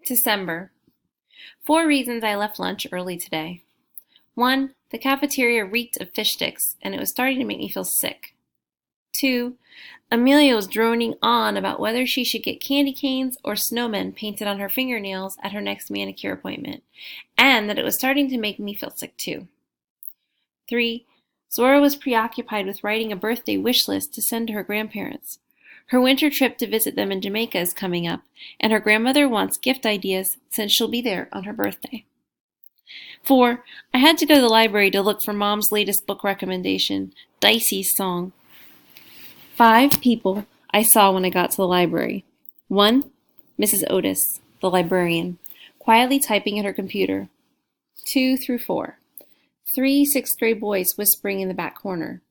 December. 4 reasons I left lunch early today. 1. The cafeteria reeked of fish sticks, and it was starting to make me feel sick. 2. Amelia was droning on about whether she should get candy canes or snowmen painted on her fingernails at her next manicure appointment, and that it was starting to make me feel sick too. 3. Zora was preoccupied with writing a birthday wish list to send to her grandparents. Her winter trip to visit them in Jamaica is coming up, and her grandmother wants gift ideas since she'll be there on her birthday. 4. I had to go to the library to look for Mom's latest book recommendation, Dicey's Song. 5 people I saw when I got to the library. 1. Mrs. Otis, the librarian, quietly typing at her computer. 2 through 4. 3 sixth-grade boys whispering in the back corner.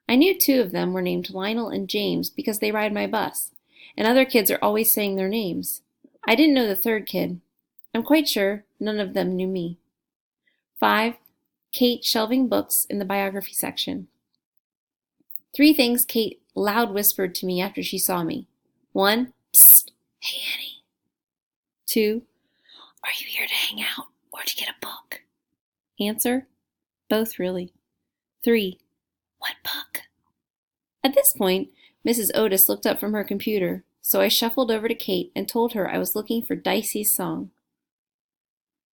I knew 2 of them were named Lionel and James because they ride my bus, and other kids are always saying their names. I didn't know the 3rd kid. I'm quite sure none of them knew me. 5. Kate shelving books in the biography section. 3 things Kate loud whispered to me after she saw me. 1. Psst, hey Annie. 2. Are you here to hang out or to get a book? Answer, both really. 3. What book? At this point, Mrs. Otis looked up from her computer, so I shuffled over to Kate and told her I was looking for Dicey's Song.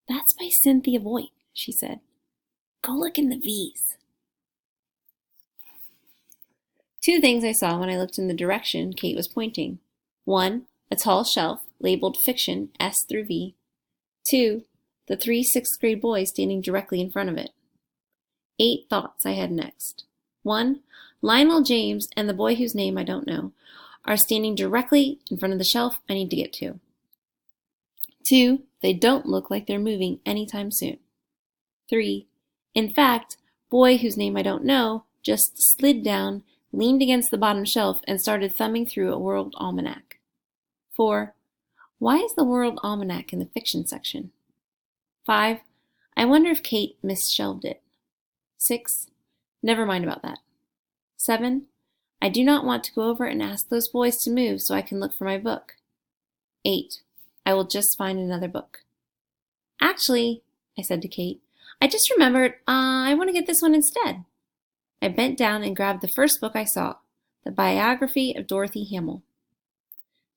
That's by Cynthia Voigt, she said. Go look in the V's. 2 things I saw when I looked in the direction Kate was pointing. 1. A tall shelf labeled Fiction S through V. 2. The 3 sixth-grade boys standing directly in front of it. 8 thoughts I had next. 1. Lionel James and the boy whose name I don't know are standing directly in front of the shelf I need to get to. 2. They don't look like they're moving anytime soon. 3. In fact, boy whose name I don't know just slid down, leaned against the bottom shelf, and started thumbing through a World Almanac. 4. Why is the World Almanac in the fiction section? 5. I wonder if Kate misshelved it. 6. Never mind about that. 7. I do not want to go over and ask those boys to move so I can look for my book. 8. I will just find another book. Actually, I said to Kate, I just remembered, I want to get this one instead. I bent down and grabbed the first book I saw, the biography of Dorothy Hamill.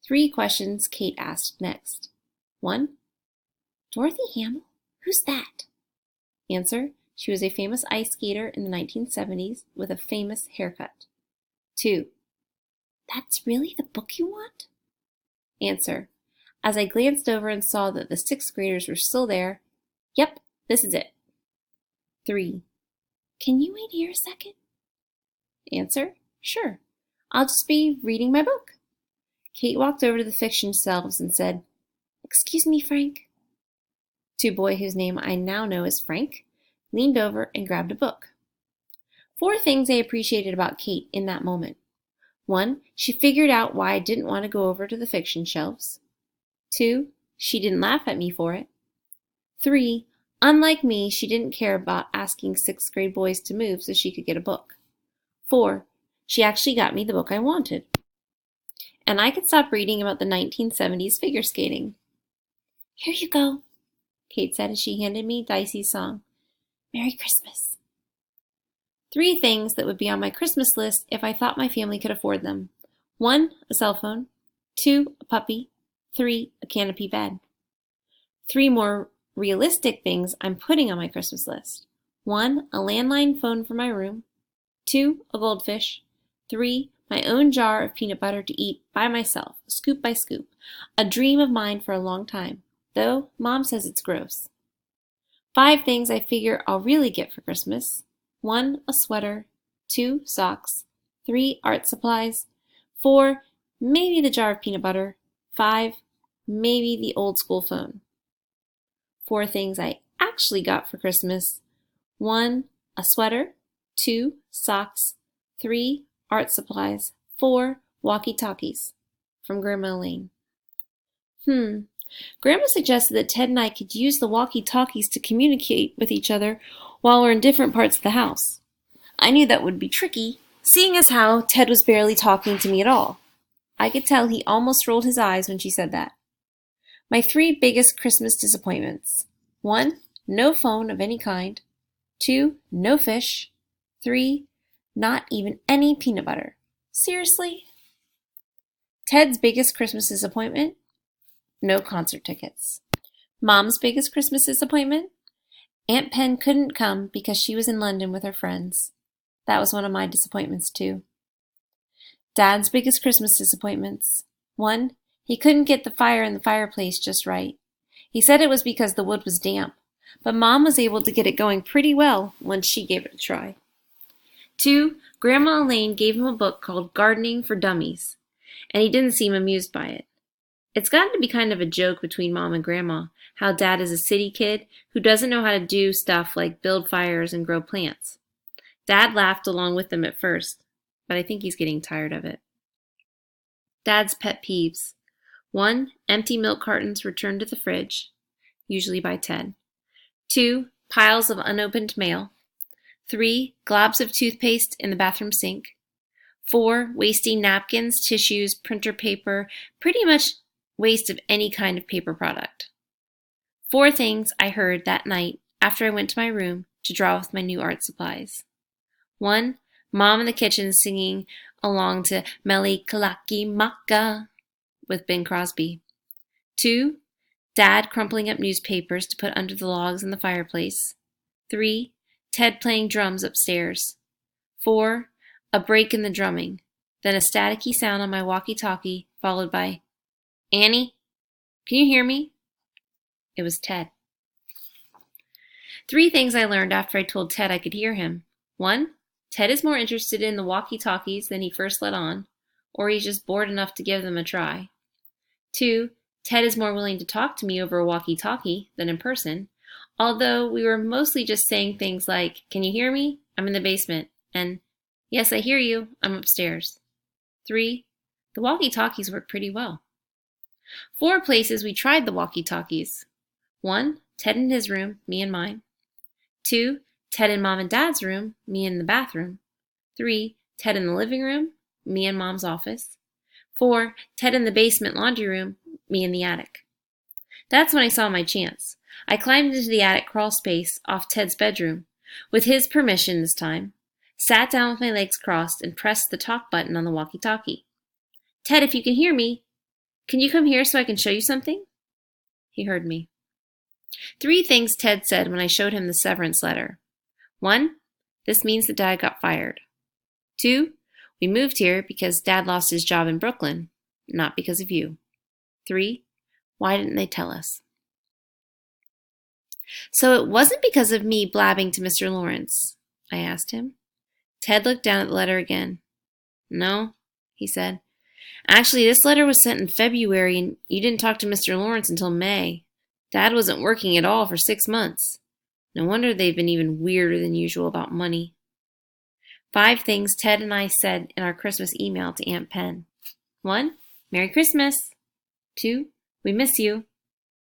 3 questions Kate asked next. 1. Dorothy Hamill? Who's that? Answer. She was a famous ice skater in the 1970s with a famous haircut. 2. That's really the book you want? Answer. As I glanced over and saw that the 6th graders were still there, yep, this is it. 3. Can you wait here a second? Answer. Sure. I'll just be reading my book. Kate walked over to the fiction shelves and said, Excuse me, Frank. 2 boy whose name I now know is Frank leaned over and grabbed a book. 4 things I appreciated about Kate in that moment. 1. She figured out why I didn't want to go over to the fiction shelves. 2. She didn't laugh at me for it. 3. Unlike me, she didn't care about asking 6th grade boys to move so she could get a book. 4. She actually got me the book I wanted. And I could stop reading about the 1970s figure skating. Here you go, Kate said as she handed me Dicey's Song. Merry Christmas. 3 things that would be on my Christmas list if I thought my family could afford them. 1. A cell phone. 2. A puppy. 3. A canopy bed. 3 more realistic things I'm putting on my Christmas list. 1. A landline phone for my room. 2. A goldfish. 3. My own jar of peanut butter to eat by myself, scoop by scoop. A dream of mine for a long time, though Mom says it's gross. 5 things I figure I'll really get for Christmas. 1. A sweater. 2. Socks. 3. Art supplies. 4. Maybe the jar of peanut butter. 5. Maybe the old school phone. 4 things I actually got for Christmas. 1. A sweater. 2. Socks. 3. Art supplies. 4. Walkie-talkies. From Grandma Elaine. Grandma suggested that Ted and I could use the walkie-talkies to communicate with each other while we're in different parts of the house. I knew that would be tricky, seeing as how Ted was barely talking to me at all. I could tell he almost rolled his eyes when she said that. My 3 biggest Christmas disappointments. 1. No phone of any kind. 2. No fish. 3. Not even any peanut butter. Seriously? Ted's biggest Christmas disappointment? No concert tickets. Mom's biggest Christmas disappointment? Aunt Pen couldn't come because she was in London with her friends. That was one of my disappointments too. Dad's biggest Christmas disappointments. 1. He couldn't get the fire in the fireplace just right. He said it was because the wood was damp, but Mom was able to get it going pretty well once she gave it a try. 2. Grandma Elaine gave him a book called Gardening for Dummies, and he didn't seem amused by it. It's gotten to be kind of a joke between Mom and Grandma, how Dad is a city kid who doesn't know how to do stuff like build fires and grow plants. Dad laughed along with them at first, but I think he's getting tired of it. Dad's pet peeves. 1. Empty milk cartons returned to the fridge, usually by Ted. 2. Piles of unopened mail. 3. Globs of toothpaste in the bathroom sink. 4. Wasting napkins, tissues, printer paper, pretty much waste of any kind of paper product. 4 things I heard that night after I went to my room to draw with my new art supplies. 1. Mom in the kitchen singing along to Mele Kalaki Maka with Bing Crosby. 2. Dad crumpling up newspapers to put under the logs in the fireplace. 3. Ted playing drums upstairs. 4. A break in the drumming, then a staticky sound on my walkie-talkie, followed by, "Annie, can you hear me?" It was Ted. 3 things I learned after I told Ted I could hear him. 1. Ted is more interested in the walkie-talkies than he first let on, or he's just bored enough to give them a try. 2. Ted is more willing to talk to me over a walkie-talkie than in person, although we were mostly just saying things like, "Can you hear me? I'm in the basement," and "Yes, I hear you. I'm upstairs." 3. The walkie-talkies work pretty well. 4 places we tried the walkie-talkies. 1. Ted in his room, me in mine. 2. Ted in Mom and Dad's room, me in the bathroom. 3. Ted in the living room, me in Mom's office. 4. Ted in the basement laundry room, me in the attic. That's when I saw my chance. I climbed into the attic crawl space off Ted's bedroom, with his permission this time, sat down with my legs crossed, and pressed the talk button on the walkie-talkie. "Ted, if you can hear me, can you come here so I can show you something?" He heard me. 3 things Ted said when I showed him the severance letter. 1. This means that Dad got fired. 2. We moved here because Dad lost his job in Brooklyn, not because of you. 3. Why didn't they tell us? "So it wasn't because of me blabbing to Mr. Lawrence?" I asked him. Ted looked down at the letter again. "No," he said. "Actually, this letter was sent in February, and you didn't talk to Mr. Lawrence until May. Dad wasn't working at all for 6 months. No wonder they've been even weirder than usual about money." 5 things Ted and I said in our Christmas email to Aunt Pen. 1. Merry Christmas. 2. We miss you.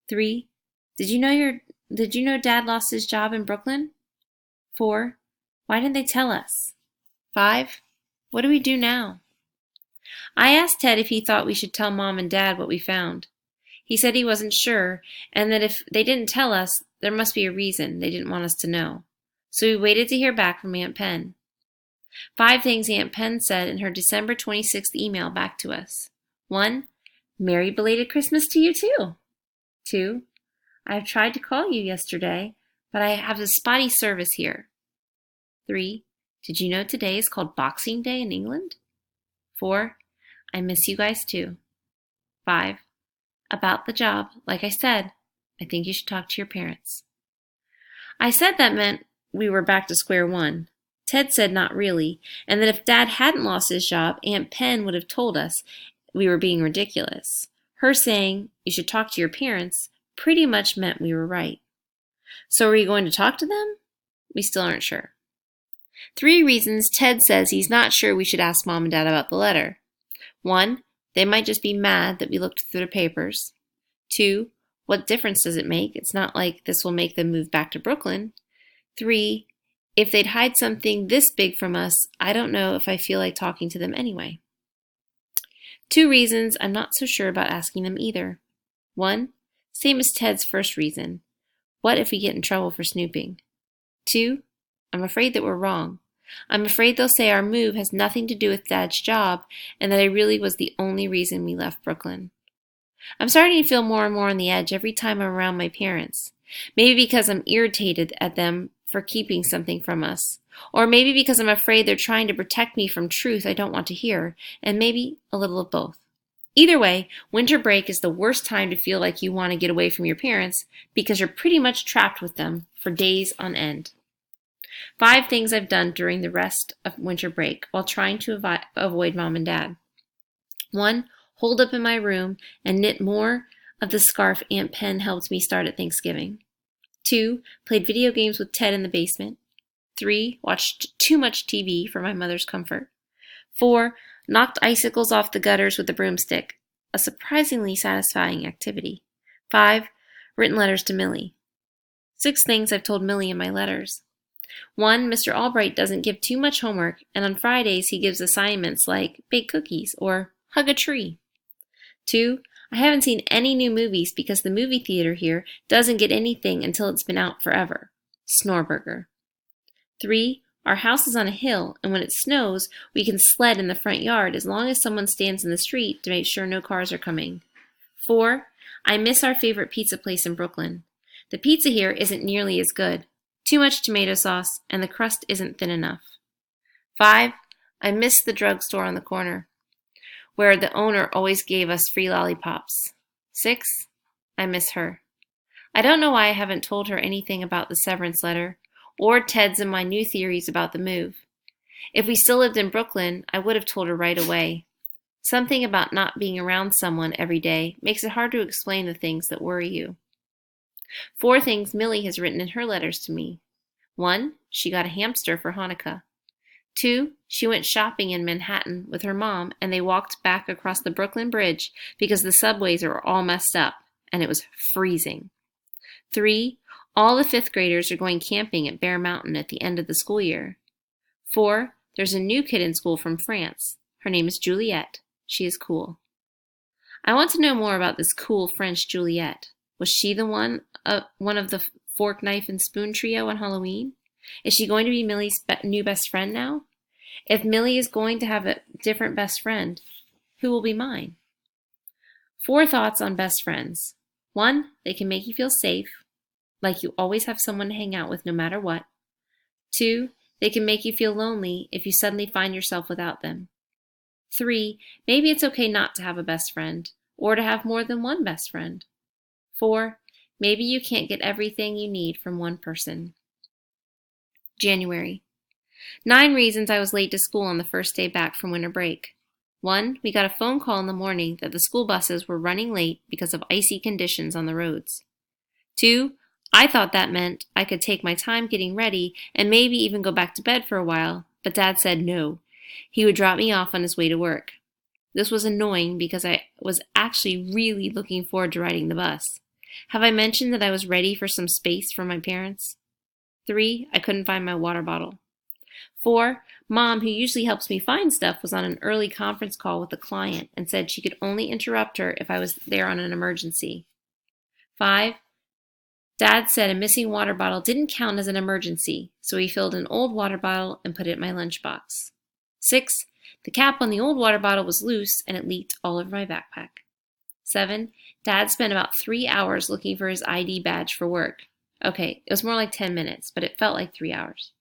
3. Did you know Dad lost his job in Brooklyn? 4. Why didn't they tell us? 5. What do we do now? I asked Ted if he thought we should tell Mom and Dad what we found. He said he wasn't sure, and that if they didn't tell us, there must be a reason they didn't want us to know. So we waited to hear back from Aunt Pen. 5 things Aunt Pen said in her December 26th email back to us. 1. Merry belated Christmas to you too. 2. I've tried to call you yesterday, but I have a spotty service here. 3. Did you know today is called Boxing Day in England? 4. I miss you guys too. 5. About the job, like I said, I think you should talk to your parents. I said that meant we were back to square one. Ted said not really, and that if Dad hadn't lost his job, Aunt Pen would have told us we were being ridiculous. Her saying, "You should talk to your parents," pretty much meant we were right. So are we going to talk to them? We still aren't sure. 3 reasons Ted says he's not sure we should ask Mom and Dad about the letter. 1. They might just be mad that we looked through the papers. 2. What difference does it make? It's not like this will make them move back to Brooklyn. 3. If they'd hide something this big from us, I don't know if I feel like talking to them anyway. 2 reasons I'm not so sure about asking them either. 1. Same as Ted's first reason. What if we get in trouble for snooping? 2. I'm afraid that we're wrong. I'm afraid they'll say our move has nothing to do with Dad's job and that I really was the only reason we left Brooklyn. I'm starting to feel more and more on the edge every time I'm around my parents. Maybe because I'm irritated at them for keeping something from us. Or maybe because I'm afraid they're trying to protect me from truth I don't want to hear, and maybe a little of both. Either way, winter break is the worst time to feel like you want to get away from your parents because you're pretty much trapped with them for days on end. 5 things I've done during the rest of winter break while trying to avoid Mom and Dad. 1. Hold up in my room and knit more of the scarf Aunt Pen helped me start at Thanksgiving. 2. Played video games with Ted in the basement. 3. Watched too much TV for my mother's comfort. 4. Knocked icicles off the gutters with a broomstick, a surprisingly satisfying activity. 5. Written letters to Millie. 6 things I've told Millie in my letters. 1. Mr. Albright doesn't give too much homework, and on Fridays he gives assignments like bake cookies or hug a tree. 2. I haven't seen any new movies because the movie theater here doesn't get anything until it's been out forever. Snorburger. 3. Our house is on a hill, and when it snows, we can sled in the front yard as long as someone stands in the street to make sure no cars are coming. 4. I miss our favorite pizza place in Brooklyn. The pizza here isn't nearly as good. Too much tomato sauce, and the crust isn't thin enough. 5. I miss the drugstore on the corner, where the owner always gave us free lollipops. 6. I miss her. I don't know why I haven't told her anything about the severance letter, or Ted's and my new theories about the move. If we still lived in Brooklyn, I would have told her right away. Something about not being around someone every day makes it hard to explain the things that worry you. 4 things Millie has written in her letters to me. 1. She got a hamster for Hanukkah. 2. She went shopping in Manhattan with her mom and they walked back across the Brooklyn Bridge because the subways are all messed up and it was freezing. 3. All the 5th graders are going camping at Bear Mountain at the end of the school year. 4. There's a new kid in school from France. Her name is Juliette. She is cool. I want to know more about this cool French Juliette. Was she the one of the fork, knife, and spoon trio on Halloween? Is she going to be Millie's new best friend now? If Millie is going to have a different best friend, who will be mine? 4 thoughts on best friends. 1. They can make you feel safe, like you always have someone to hang out with no matter what. 2. They can make you feel lonely if you suddenly find yourself without them. 3. Maybe it's okay not to have a best friend, or to have more than one best friend. 4. Maybe you can't get everything you need from one person. January. 9 reasons I was late to school on the first day back from winter break. 1. We got a phone call in the morning that the school buses were running late because of icy conditions on the roads. 2. I thought that meant I could take my time getting ready and maybe even go back to bed for a while, but Dad said no. He would drop me off on his way to work. This was annoying because I was actually really looking forward to riding the bus. Have I mentioned that I was ready for some space from my parents? 3. I couldn't find my water bottle. 4. Mom, who usually helps me find stuff, was on an early conference call with a client and said she could only interrupt her if I was there on an emergency. 5. Dad said a missing water bottle didn't count as an emergency, so he filled an old water bottle and put it in my lunchbox. 6. The cap on the old water bottle was loose and it leaked all over my backpack. 7. Dad spent about 3 hours looking for his ID badge for work. Okay, it was more like 10 minutes, but it felt like 3 hours.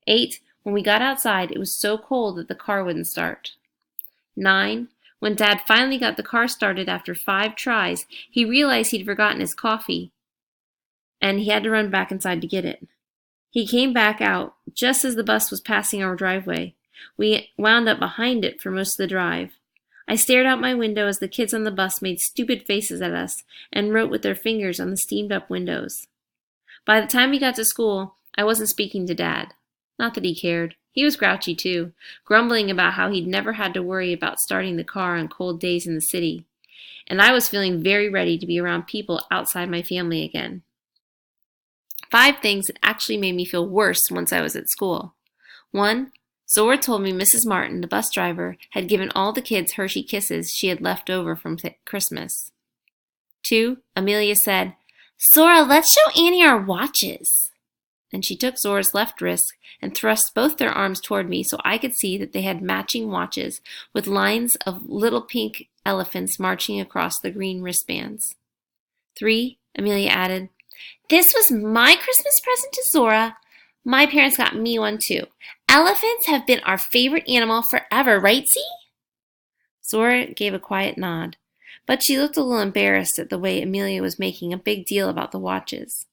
8. When we got outside, it was so cold that the car wouldn't start. 9. When Dad finally got the car started after 5 tries, he realized he'd forgotten his coffee, and he had to run back inside to get it. He came back out just as the bus was passing our driveway. We wound up behind it for most of the drive. I stared out my window as the kids on the bus made stupid faces at us and wrote with their fingers on the steamed-up windows. By the time we got to school, I wasn't speaking to Dad. Not that he cared. He was grouchy too, grumbling about how he'd never had to worry about starting the car on cold days in the city. And I was feeling very ready to be around people outside my family again. 5 things that actually made me feel worse once I was at school. 1. Zora told me Mrs. Martin, the bus driver, had given all the kids Hershey Kisses she had left over from Christmas. 2, Amelia said, Zora, let's show Annie our watches. And she took Zora's left wrist and thrust both their arms toward me so I could see that they had matching watches with lines of little pink elephants marching across the green wristbands. 3, Amelia added, this was my Christmas present to Zora. My parents got me one too. Elephants have been our favorite animal forever, right, Z? Zora gave a quiet nod, but she looked a little embarrassed at the way Amelia was making a big deal about the watches.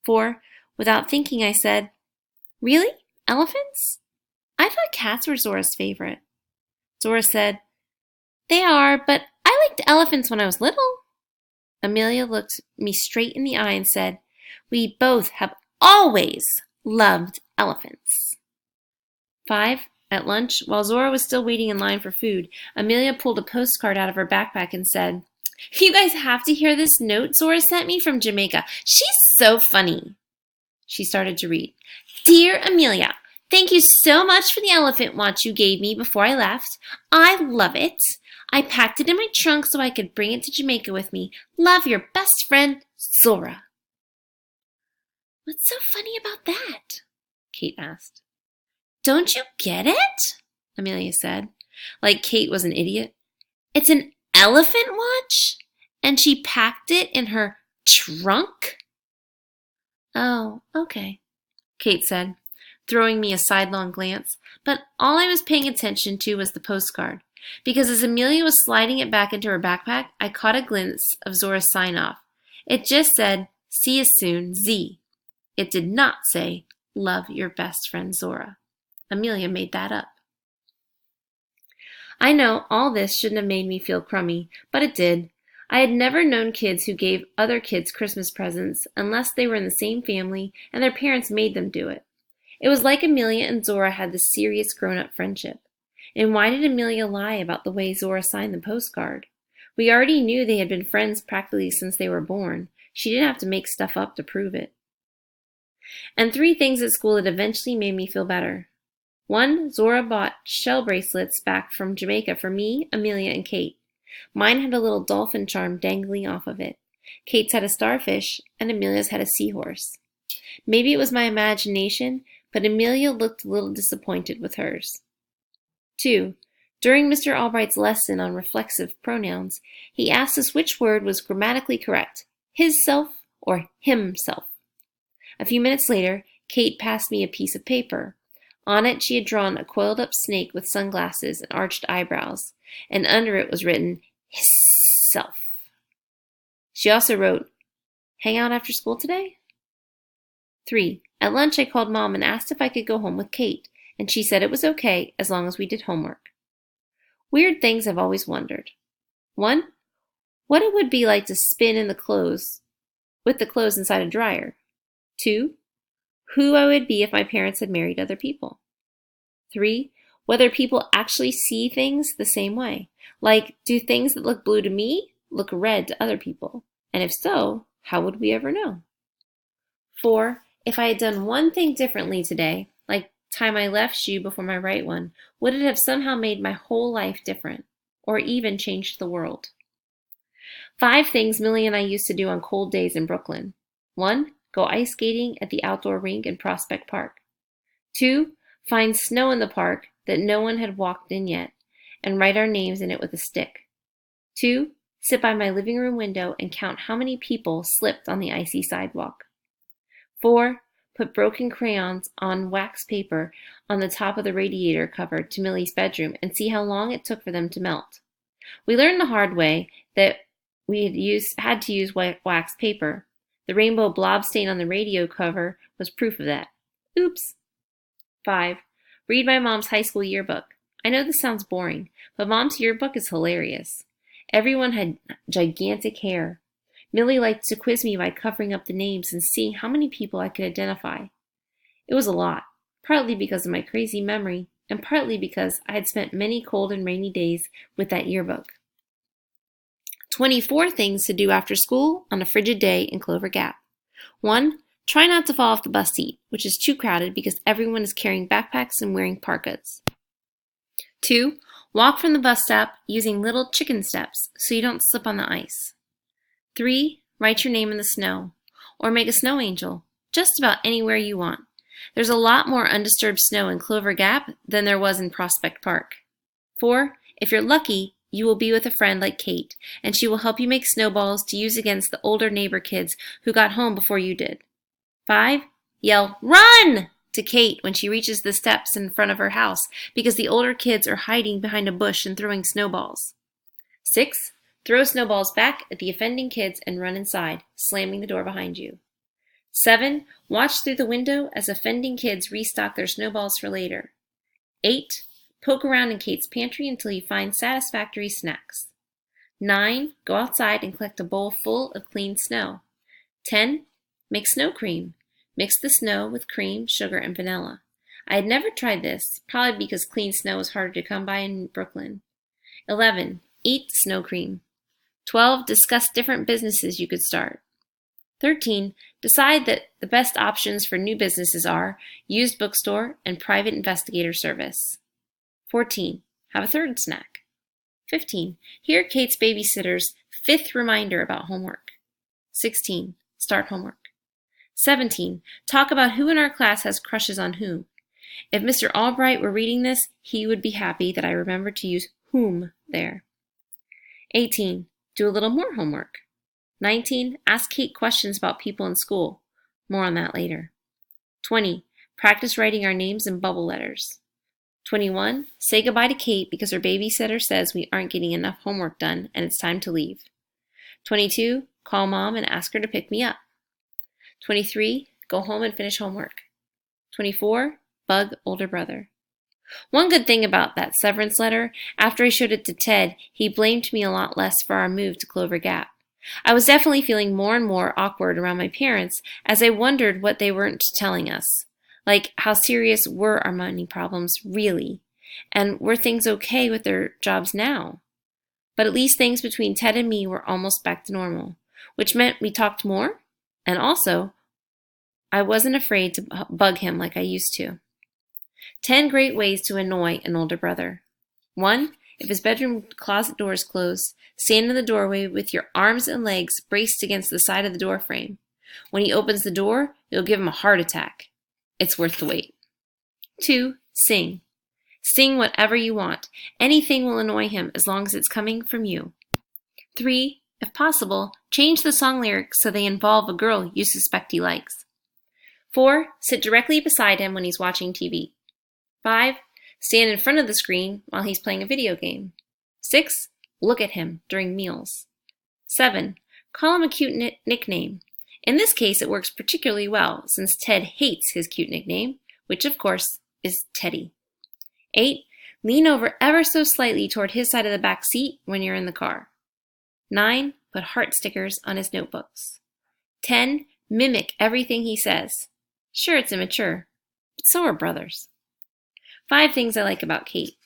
4, without thinking, I said, really? Elephants? I thought cats were Zora's favorite. Zora said, they are, but I liked elephants when I was little. Amelia looked me straight in the eye and said, we both have always loved elephants. 5, at lunch, while Zora was still waiting in line for food, Amelia pulled a postcard out of her backpack and said, you guys have to hear this note Zora sent me from Jamaica. She's so funny. She started to read. Dear Amelia, thank you so much for the elephant watch you gave me before I left. I love it. I packed it in my trunk so I could bring it to Jamaica with me. Love, your best friend, Zora. What's so funny about that? Kate asked. Don't you get it? Amelia said, like Kate was an idiot. It's an elephant watch, and she packed it in her trunk? Oh, okay, Kate said, throwing me a sidelong glance, but all I was paying attention to was the postcard, because as Amelia was sliding it back into her backpack, I caught a glimpse of Zora's sign-off. It just said, see you soon, Z. It did not say, love, your best friend, Zora. Amelia made that up. I know all this shouldn't have made me feel crummy, but it did. I had never known kids who gave other kids Christmas presents unless they were in the same family and their parents made them do it. It was like Amelia and Zora had this serious grown-up friendship. And why did Amelia lie about the way Zora signed the postcard? We already knew they had been friends practically since they were born. She didn't have to make stuff up to prove it. And 3 things at school that eventually made me feel better. 1, Zora bought shell bracelets back from Jamaica for me, Amelia, and Kate. Mine had a little dolphin charm dangling off of it. Kate's had a starfish, and Amelia's had a seahorse. Maybe it was my imagination, but Amelia looked a little disappointed with hers. 2, during Mr. Albright's lesson on reflexive pronouns, he asked us which word was grammatically correct, his self or himself. A few minutes later, Kate passed me a piece of paper. On it, she had drawn a coiled-up snake with sunglasses and arched eyebrows, and under it was written, his-self. She also wrote, hang out after school today? 3, at lunch I called Mom and asked if I could go home with Kate, and she said it was okay as long as we did homework. Weird things I've always wondered. 1, what it would be like to spin in the clothes, with the clothes inside a dryer. 2, who I would be if my parents had married other people. 3, whether people actually see things the same way. Like, do things that look blue to me look red to other people? And if so, how would we ever know? 4, if I had done one thing differently today, like tie my left shoe before my right one, would it have somehow made my whole life different, or even changed the world? 5 things Millie and I used to do on cold days in Brooklyn. 1, go ice skating at the outdoor rink in Prospect Park. 2, find snow in the park that no one had walked in yet, and write our names in it with a stick. 2, sit by my living room window and count how many people slipped on the icy sidewalk. 4, put broken crayons on wax paper on the top of the radiator cover to Millie's bedroom and see how long it took for them to melt. We learned the hard way that we had to use wax paper. The rainbow blob stain on the radio cover was proof of that. Oops. 5, read my mom's high school yearbook. I know this sounds boring, but Mom's yearbook is hilarious. Everyone had gigantic hair. Millie liked to quiz me by covering up the names and seeing how many people I could identify. It was a lot, partly because of my crazy memory, and partly because I had spent many cold and rainy days with that yearbook. 24 things to do after school on a frigid day in Clover Gap. 1, try not to fall off the bus seat, which is too crowded because everyone is carrying backpacks and wearing parkas. 2, walk from the bus stop using little chicken steps so you don't slip on the ice. 3. Write your name in the snow, or make a snow angel, just about anywhere you want. There's a lot more undisturbed snow in Clover Gap than there was in Prospect Park. 4. If you're lucky, you will be with a friend like Kate, and she will help you make snowballs to use against the older neighbor kids who got home before you did. 5. Yell, "Run!" to Kate when she reaches the steps in front of her house because the older kids are hiding behind a bush and throwing snowballs. 6. Throw snowballs back at the offending kids and run inside, slamming the door behind you. 7. Watch through the window as offending kids restock their snowballs for later. 8. Poke around in Kate's pantry until you find satisfactory snacks. 9. Go outside and collect a bowl full of clean snow. 10. Make snow cream. Mix the snow with cream, sugar, and vanilla. I had never tried this, probably because clean snow is harder to come by in Brooklyn. 11. Eat the snow cream. 12. Discuss different businesses you could start. 13. Decide that the best options for new businesses are used bookstore and private investigator service. 14. Have a third snack. 15. Hear Kate's babysitter's 5th reminder about homework. 16. Start homework. 17. Talk about who in our class has crushes on whom. If Mr. Albright were reading this, he would be happy that I remembered to use whom there. 18. Do a little more homework. 19. Ask Kate questions about people in school. More on that later. 20. Practice writing our names in bubble letters. 21. Say goodbye to Kate because her babysitter says we aren't getting enough homework done and it's time to leave. 22. Call Mom and ask her to pick me up. 23. Go home and finish homework. 24. Bug older brother. One good thing about that severance letter, after I showed it to Ted, he blamed me a lot less for our move to Clover Gap. I was definitely feeling more and more awkward around my parents as I wondered what they weren't telling us. Like, how serious were our money problems really? And were things okay with their jobs now? But at least things between Ted and me were almost back to normal, which meant we talked more, and also, I wasn't afraid to bug him like I used to. 10 great ways to annoy an older brother. 1. If his bedroom closet door is closed, stand in the doorway with your arms and legs braced against the side of the door frame. When he opens the door, you'll give him a heart attack. It's worth the wait. 2. Sing. Sing whatever you want. Anything will annoy him as long as it's coming from you. 3. If possible, change the song lyrics so they involve a girl you suspect he likes. 4. Sit directly beside him when he's watching TV. 5. Stand in front of the screen while he's playing a video game. 6. Look at him during meals. 7. Call him a cute nickname. In this case, it works particularly well since Ted hates his cute nickname, which of course is Teddy. 8. Lean over ever so slightly toward his side of the back seat when you're in the car. 9. Put heart stickers on his notebooks. 10. Mimic everything he says. Sure, it's immature, but so are brothers. 5 things I like about Kate.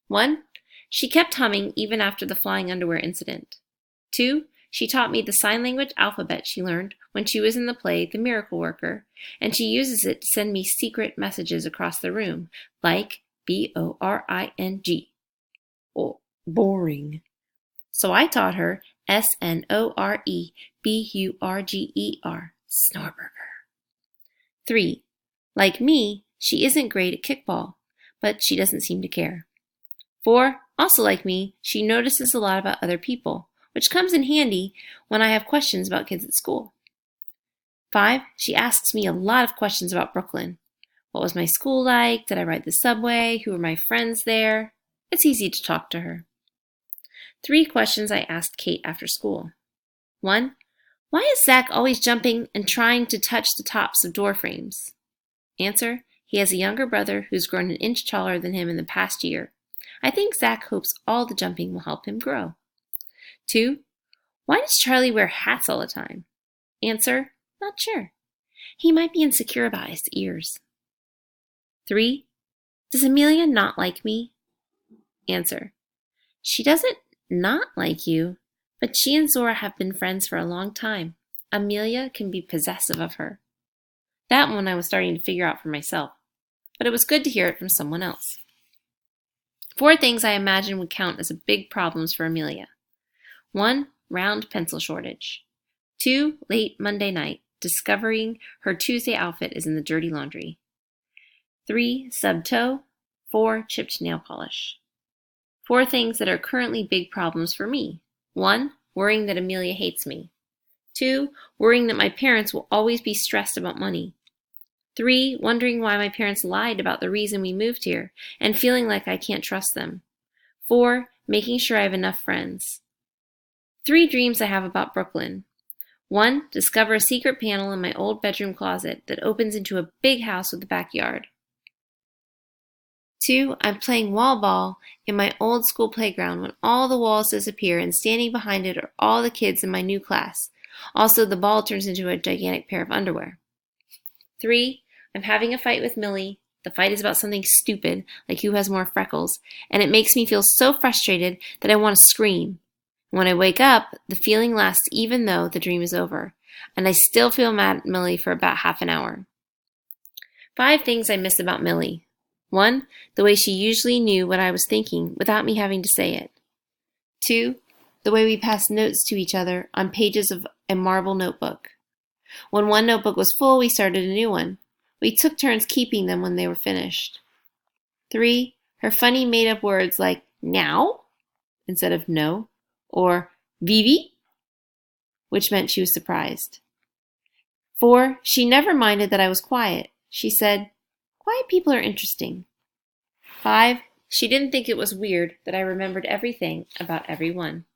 1. She kept humming even after the flying underwear incident. 2. She taught me the sign language alphabet she learned when she was in the play The Miracle Worker, and she uses it to send me secret messages across the room, like B-O-R-I-N-G. Oh, boring. So I taught her S-N-O-R-E-B-U-R-G-E-R, Snorburger. 3. Like me, she isn't great at kickball, but she doesn't seem to care. 4. Also like me, she notices a lot about other people, which comes in handy when I have questions about kids at school. 5. She asks me a lot of questions about Brooklyn. What was my school like? Did I ride the subway? Who were my friends there? It's easy to talk to her. 3 questions I asked Kate after school. 1. Why is Zach always jumping and trying to touch the tops of door frames? Answer. He has a younger brother who's grown an inch taller than him in the past year. I think Zach hopes all the jumping will help him grow. 2. Why does Charlie wear hats all the time? Answer. Not sure. He might be insecure about his ears. 3. Does Amelia not like me? Answer. She doesn't not like you, but she and Zora have been friends for a long time. Amelia can be possessive of her. That one I was starting to figure out for myself, but it was good to hear it from someone else. 4 things I imagine would count as big problems for Amelia. 1. Round pencil shortage. 2. Late Monday night, discovering her Tuesday outfit is in the dirty laundry. 3. Sub toe. 4. Chipped nail polish. 4 things that are currently big problems for me. 1. Worrying that Amelia hates me. 2. Worrying that my parents will always be stressed about money. 3. Wondering why my parents lied about the reason we moved here and feeling like I can't trust them. 4. Making sure I have enough friends. 3 dreams I have about Brooklyn. 1. Discover a secret panel in my old bedroom closet that opens into a big house with a backyard. 2. I'm playing wall ball in my old school playground when all the walls disappear and standing behind it are all the kids in my new class. Also, the ball turns into a gigantic pair of underwear. 3. I'm having a fight with Millie. The fight is about something stupid, like who has more freckles, and it makes me feel so frustrated that I want to scream. When I wake up, the feeling lasts even though the dream is over, and I still feel mad at Millie for about half an hour. 5 things I miss about Millie. 1. The way she usually knew what I was thinking without me having to say it. 2. The way we passed notes to each other on pages of a marble notebook. When one notebook was full, we started a new one. We took turns keeping them when they were finished. 3. Her funny made-up words like now instead of no, or Vivi, which meant she was surprised. 4. She never minded that I was quiet. She said, "Quiet people are interesting." 5. She didn't think it was weird that I remembered everything about everyone.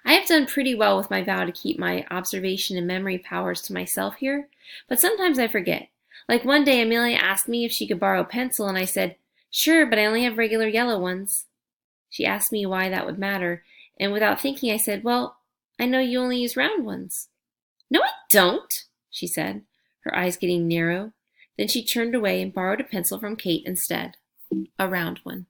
I have done pretty well with my vow to keep my observation and memory powers to myself here, but sometimes I forget. Like one day Amelia asked me if she could borrow a pencil and I said, "Sure, but I only have regular yellow ones." She asked me why that would matter, and without thinking I said, "Well, I know you only use round ones." "No, I don't," she said, her eyes getting narrow. Then she turned away and borrowed a pencil from Kate instead, a round one.